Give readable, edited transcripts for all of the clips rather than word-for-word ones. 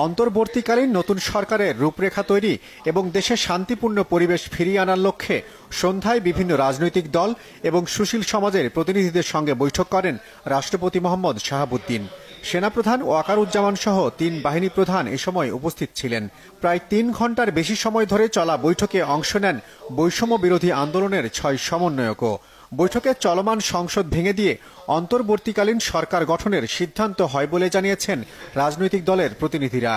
অন্তর্বর্তীকালীন নতুন সরকারের রূপরেখা তৈরি এবং দেশে শান্তিপূর্ণ পরিবেশ ফিরিয়ে আনার লক্ষ্যে সন্ধ্যায় বিভিন্ন রাজনৈতিক দল এবং সুশীল সমাজের প্রতিনিধিদের সঙ্গে বৈঠক করেন রাষ্ট্রপতি মোহাম্মদ শাহাবুদ্দিন। সেনাপ্রধান ওয়াকারুজ্জামান সহ ৩ বাহিনী প্রধান এ সময় উপস্থিত ছিলেন। প্রায় ৩ ঘণ্টার বেশি সময় ধরে চলা বৈঠকে অংশ নেন বৈষম্য বিরোধী আন্দোলনের ৬ সমন্বয়কও। বৈঠকে চলমান সংসদ ভেঙে দিয়ে অন্তর্বর্তীকালীন সরকার গঠনের সিদ্ধান্ত হয় বলে জানিয়েছেন রাজনৈতিক দলের প্রতিনিধিরা।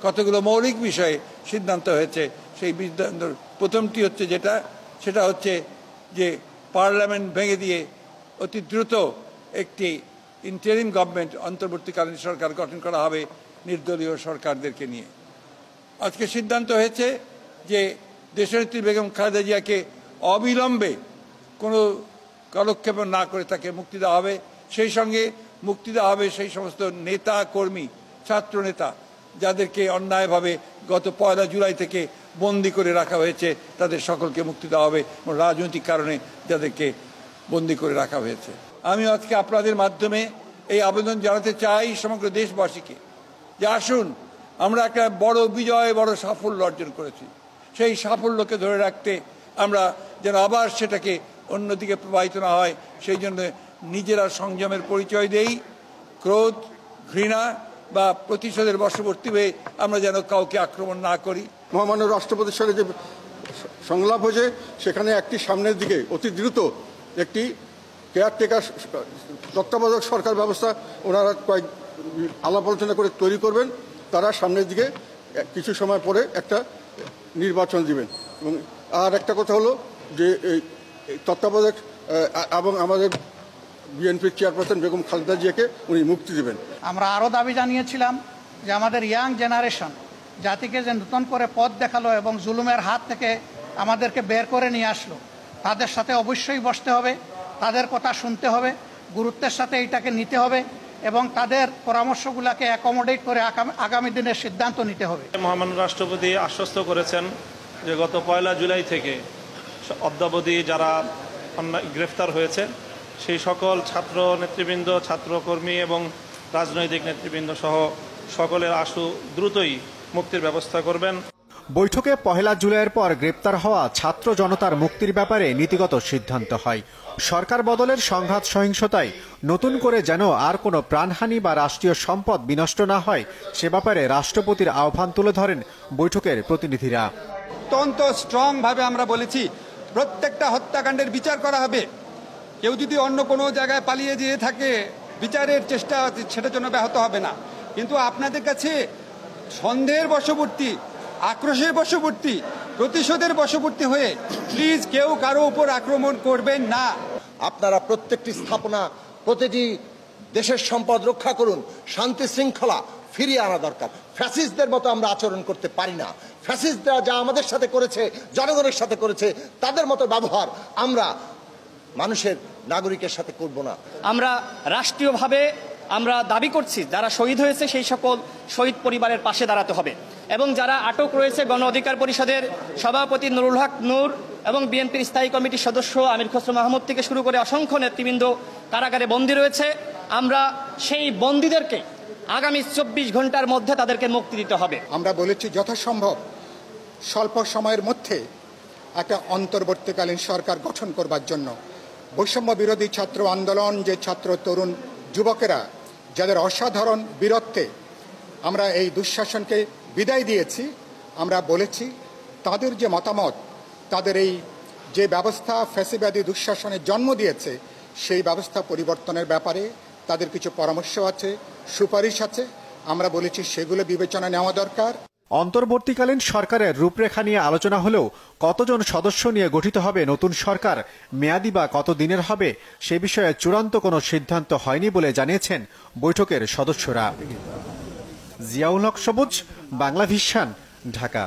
কতগুলো মৌলিক বিষয়ে সিদ্ধান্ত হয়েছে। সেই সিদ্ধান্ত প্রথমটি হচ্ছে সেটা হচ্ছে যে পার্লামেন্ট ভেঙে দিয়ে অতি দ্রুত একটি ইন্টারিম গভর্নমেন্ট অন্তর্বর্তীকালীন সরকার গঠন করা হবে নির্দলীয় সরকারদেরকে নিয়ে। আজকে সিদ্ধান্ত হয়েছে যে দেশনেত্রী বেগম খালেদা জিয়াকে অবিলম্বে কোনো কালক্ষেপ না করে তাকে মুক্তি দেওয়া হবে। সেই সঙ্গে মুক্তি দেওয়া হবে সেই সমস্ত নেতা কর্মী, ছাত্র নেতা যাদেরকে অন্যায়ভাবে গত ১ জুলাই থেকে বন্দি করে রাখা হয়েছে, তাদের সকলকে মুক্তি দেওয়া হবে। রাজনৈতিক কারণে যাদেরকে বন্দি করে রাখা হয়েছে। আমি আজকে আপনাদের মাধ্যমে এই আবেদন জানাতে চাই সমগ্র দেশবাসীকে যে আসুন, আমরা একটা বড় বিজয়, বড় সাফল্য অর্জন করেছি। সেই সাফল্যকে ধরে রাখতে আমরা যেন আবার সেটাকে অন্যদিকে প্রবাহিত না হয়, সেই জন্য নিজেরা সংযমের পরিচয় দেই। ক্রোধ, ঘৃণা বা প্রতিশোধের বশবর্তী হয়ে আমরা যেন কাউকে আক্রমণ না করি। মহামান্য রাষ্ট্রপতির সঙ্গে যে সংলাপ হয়েছে সেখানে একটি সামনের দিকে অতি দ্রুত একটি কেয়ারটেকার তত্ত্বাবধায়ক সরকার ব্যবস্থা ওনারা কয়েক আলাপ আলোচনা করে তৈরি করবেন। তারা সামনের দিকে কিছু সময় পরে একটা নির্বাচন দিবেন। এবং আর একটা কথা হলো যে এই তত্ত্বাবধায়ক এবং আমাদের বিএনপির চেয়ারপারসন বেগম খালেদা জিয়াকে উনি মুক্তি দেবেন। আমরা আরও দাবি জানিয়েছিলাম যে আমাদের ইয়াং জেনারেশন জাতিকে যে নতুন করে পথ দেখালো এবং জুলুমের হাত থেকে আমাদেরকে বের করে নিয়ে আসলো, তাদের সাথে অবশ্যই বসতে হবে, তাদের কথা শুনতে হবে, গুরুত্বের সাথে এইটাকে নিতে হবে এবং তাদের পরামর্শগুলোকে অ্যাকোমোডেট করে আগামী দিনের সিদ্ধান্ত নিতে হবে। মহামান্য রাষ্ট্রপতি আশ্বস্ত করেছেন যে গত ১ জুলাই থেকে অদ্যাবধি যারা গ্রেফতার হয়েছে সেই সকল ছাত্র নেতৃবৃন্দ, ছাত্রকর্মী এবং রাজনৈতিক নেতৃবৃন্দ সহ সকলের আশু দ্রুতই মুক্তির ব্যবস্থা করবেন। বৈঠকে ১ জুলাইয়ের পর গ্রেপ্তার হওয়া ছাত্র জনতার মুক্তির ব্যাপারে নীতিগত সিদ্ধান্ত হয়। সরকার বদলের সংঘাত সহিংসতায় নতুন করে যেন আর কোনো প্রাণহানি বা রাষ্ট্রীয় সম্পদ বিনষ্ট না হয় সে ব্যাপারে রাষ্ট্রপতির আহ্বান তুলে ধরেন বৈঠকের প্রতিনিধিরা। অত্যন্ত স্ট্রং ভাবে আমরা বলেছি প্রত্যেকটা হত্যাকাণ্ডের বিচার করা হবে। কেউ যদি অন্য কোনো জায়গায় পালিয়ে যেয়ে থাকে, বিচারের চেষ্টা সেটার জন্য ব্যাহত হবে না। কিন্তু আপনাদের কাছে সন্দেহের বশবর্তী, আক্রোশের বশবর্তী, প্রতিশোধের বশবর্তী হয়ে প্লিজ কেউ কারো উপর আক্রমণ করবেন না। আপনারা প্রত্যেকটি স্থাপনা, প্রতিটি দেশের সম্পদ রক্ষা করুন। শান্তি শৃঙ্খলা ফিরিয়ে আনা দরকার। ফ্যাসিস্টদের মতো আমরা আচরণ করতে পারি না। ফ্যাসিস্টরা যা আমাদের সাথে করেছে, জনগণের সাথে করেছে, তাদের মতো ব্যবহার আমরা মানুষের, নাগরিকের সাথে করব না। আমরা রাষ্ট্রীয়ভাবে আমরা দাবি করছি যারা শহীদ হয়েছে সেই সকল শহীদ পরিবারের পাশে দাঁড়াতে হবে এবং যারা আটক রয়েছে গণ অধিকার পরিষদের সভাপতি নুরুল হক নূর এবং বিএনপির স্থায়ী কমিটির সদস্য আমির খসরু মাহমুদ থেকে শুরু করে অসংখ্য নেতৃবৃন্দ কারাগারে বন্দী রয়েছে, আমরা সেই বন্দীদেরকে আগামী ২৪ ঘন্টার মধ্যে তাদেরকে মুক্তি দিতে হবে। আমরা বলেছি যথাসম্ভব স্বল্প সময়ের মধ্যে একটা অন্তর্বর্তীকালীন সরকার গঠন করবার জন্য। বৈষম্য বিরোধী ছাত্র আন্দোলন, যে ছাত্র তরুণ যুবকেরা যাদের অসাধারণ বীরত্বে আমরা এই দুঃশাসনকে বিদায় দিয়েছি, আমরা বলেছি তাদের যে মতামত, তাদের এই যে ব্যবস্থা ফ্যাসিবাদী দুঃশাসনের জন্ম দিয়েছে সেই ব্যবস্থা পরিবর্তনের ব্যাপারে তাদের কিছু পরামর্শ আছে, সুপারিশ আছে। আমরা বলেছি সেগুলো বিবেচনা নেওয়া দরকার। অন্তর্বর্তীকালীন সরকারের রূপরেখা নিয়ে আলোচনা হলেও কতজন সদস্য নিয়ে গঠিত হবে নতুন সরকার, মেয়াদি বা কত দিনের হবে সে বিষয়ে চূড়ান্ত কোনো সিদ্ধান্ত হয়নি বলে জানিয়েছেন বৈঠকের সদস্যরা। জিয়াউল হক সবুজ, বাংলা ভিশন, ঢাকা।